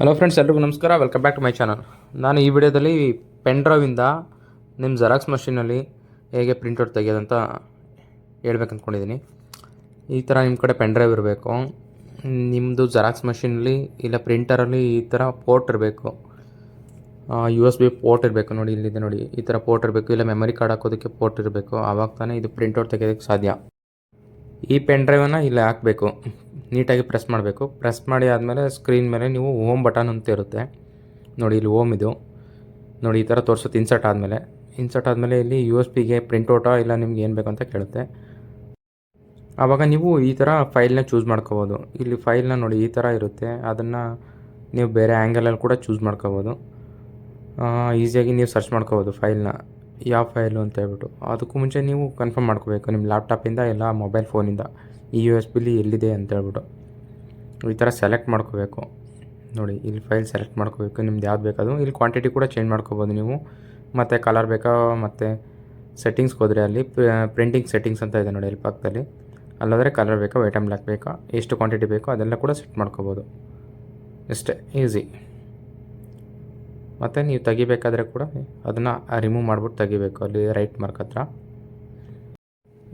Hello friends, ಎಲ್ರಿಗೂ ನಮಸ್ಕಾರ. Welcome back to my channel. ನಾನು ಈ ವಿಡಿಯೋದಲ್ಲಿ ಪೆನ್ ಡ್ರೈವಿಂದ ನಿಮ್ಮ ಜೆರಾಕ್ಸ್ ಮಷೀನಲ್ಲಿ ಹೇಗೆ ಪ್ರಿಂಟೌಟ್ ತೆಗೆಯೋದಂತ ಹೇಳ್ಬೇಕು ಅಂದ್ಕೊಂಡಿದ್ದೀನಿ. ಈ ಥರ ನಿಮ್ಮ ಕಡೆ ಪೆನ್ ಡ್ರೈವ್ ಇರಬೇಕು. ನಿಮ್ಮದು ಜೆರಾಕ್ಸ್ ಮಷೀನಲ್ಲಿ ಇಲ್ಲ ಪ್ರಿಂಟರಲ್ಲಿ ಈ ಥರ ಪೋರ್ಟ್ ಇರಬೇಕು. USB ಪೋರ್ಟ್ ಇರಬೇಕು. ನೋಡಿ, ಇಲ್ಲಿದೆ ನೋಡಿ, ಈ ಥರ ಪೋರ್ಟ್ ಇರಬೇಕು. ಇಲ್ಲ ಮೆಮರಿ ಕಾರ್ಡ್ ಹಾಕೋದಕ್ಕೆ ಪೋರ್ಟ್ ಇರಬೇಕು. ಆವಾಗ ತಾನೇ ಇದು ಪ್ರಿಂಟೌಟ್ ತೆಗೆಯೋದಕ್ಕೆ ಸಾಧ್ಯ. ಈ ಪೆನ್ ಡ್ರೈವನ್ನು ಇಲ್ಲಿ ಹಾಕಬೇಕು. ನೀಟಾಗಿ ಪ್ರೆಸ್ ಮಾಡಬೇಕು. ಪ್ರೆಸ್ ಮಾಡಿ ಆದಮೇಲೆ ಸ್ಕ್ರೀನ್ ಮೇಲೆ ನೀವು ಹೋಮ್ ಬಟನ್ ಅಂತ ಇರುತ್ತೆ ನೋಡಿ, ಇಲ್ಲಿ ಹೋಮ್ ಇದು ನೋಡಿ, ಈ ಥರ ತೋರಿಸುತ್ತೆ. ಇನ್ಸರ್ಟ್ ಆದಮೇಲೆ ಇಲ್ಲಿ USBಗೆ ಪ್ರಿಂಟೌಟಾ ಇಲ್ಲ ನಿಮ್ಗೆ ಏನು ಬೇಕು ಅಂತ ಕೇಳುತ್ತೆ. ಆವಾಗ ನೀವು ಈ ಥರ ಫೈಲ್ನ ಚೂಸ್ ಮಾಡ್ಕೋಬೋದು. ಇಲ್ಲಿ ಫೈಲ್ನ ನೋಡಿ, ಈ ಥರ ಇರುತ್ತೆ. ಅದನ್ನು ನೀವು ಬೇರೆ ಆ್ಯಂಗಲಲ್ಲಿ ಕೂಡ ಚೂಸ್ ಮಾಡ್ಕೋಬೋದು. ಈಸಿಯಾಗಿ ನೀವು ಸರ್ಚ್ ಮಾಡ್ಕೋಬೋದು ಫೈಲ್ನ, ಯಾವ ಫೈಲು ಅಂತ ಹೇಳ್ಬಿಟ್ಟು. ಅದಕ್ಕೂ ಮುಂಚೆ ನೀವು ಕನ್ಫರ್ಮ್ ಮಾಡ್ಕೋಬೇಕು ನಿಮ್ಮ ಲ್ಯಾಪ್ಟಾಪಿಂದ ಇಲ್ಲ ಮೊಬೈಲ್ ಫೋನಿಂದ ಈ USB ಎಲ್ಲಿದೆ ಅಂತ ಹೇಳ್ಬಿಟ್ಟು. ಈ ಥರ ಸೆಲೆಕ್ಟ್ ಮಾಡ್ಕೋಬೇಕು. ನೋಡಿ, ಇಲ್ಲಿ ಫೈಲ್ ಸೆಲೆಕ್ಟ್ ಮಾಡ್ಕೋಬೇಕು. ನಿಮ್ದು ಯಾವ್ದು ಬೇಕದು. ಇಲ್ಲಿ ಕ್ವಾಂಟಿಟಿ ಕೂಡ ಚೇಂಜ್ ಮಾಡ್ಕೋಬೋದು ನೀವು. ಮತ್ತು ಕಲರ್ ಬೇಕಾ, ಮತ್ತು ಸೆಟ್ಟಿಂಗ್ಸ್ಗೆ ಹೋದರೆ ಅಲ್ಲಿ ಪ್ರಿಂಟಿಂಗ್ ಸೆಟ್ಟಿಂಗ್ಸ್ ಅಂತ ಇದೆ ನೋಡಿ, ಅಲ್ಲಿ ಪಕ್ಕದಲ್ಲಿ. ಅಲ್ಲಾದರೆ ಕಲರ್ ಬೇಕಾ, ವೈಟ್ ಆ್ಯಂಡ್ ಬ್ಲ್ಯಾಕ್ ಬೇಕಾ, ಎಷ್ಟು ಕ್ವಾಂಟಿಟಿ ಬೇಕೋ ಅದೆಲ್ಲ ಕೂಡ ಸೆಟ್ ಮಾಡ್ಕೋಬೋದು. ಇಷ್ಟೇ, ಈಸಿ. ಮತ್ತು ನೀವು ತೆಗಿಬೇಕಾದ್ರೆ ಕೂಡ ಅದನ್ನು ರಿಮೂವ್ ಮಾಡಿಬಿಟ್ಟು ತೆಗಿಬೇಕು, ಅಲ್ಲಿ ರೈಟ್ ಮಾರ್ಕ್ ಹತ್ರ.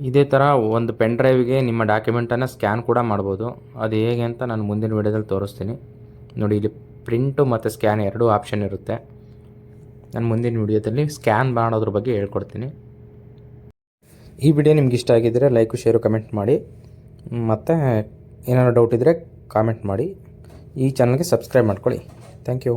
ಇದೇ ಥರ ಒಂದು ಪೆನ್ ಡ್ರೈವಿಗೆ ನಿಮ್ಮ ಡಾಕ್ಯುಮೆಂಟನ್ನು ಸ್ಕ್ಯಾನ್ ಕೂಡ ಮಾಡ್ಬೋದು. ಅದು ಹೇಗೆ ಅಂತ ನಾನು ಮುಂದಿನ ವೀಡಿಯೋದಲ್ಲಿ ತೋರಿಸ್ತೀನಿ. ನೋಡಿ, ಇಲ್ಲಿ ಪ್ರಿಂಟು ಮತ್ತು ಸ್ಕ್ಯಾನ್ ಎರಡೂ ಆಪ್ಷನ್ ಇರುತ್ತೆ. ನಾನು ಮುಂದಿನ ವೀಡಿಯೋದಲ್ಲಿ ಸ್ಕ್ಯಾನ್ ಮಾಡೋದ್ರ ಬಗ್ಗೆ ಹೇಳ್ಕೊಡ್ತೀನಿ. ಈ ವಿಡಿಯೋ ನಿಮ್ಗೆ ಇಷ್ಟ ಆಗಿದ್ದರೆ ಲೈಕು, ಶೇರು, ಕಮೆಂಟ್ ಮಾಡಿ. ಮತ್ತು ಏನಾದರೂ ಡೌಟ್ ಇದ್ದರೆ ಕಾಮೆಂಟ್ ಮಾಡಿ. ಈ ಚಾನಲ್ಗೆ ಸಬ್ಸ್ಕ್ರೈಬ್ ಮಾಡ್ಕೊಳ್ಳಿ. Thank you.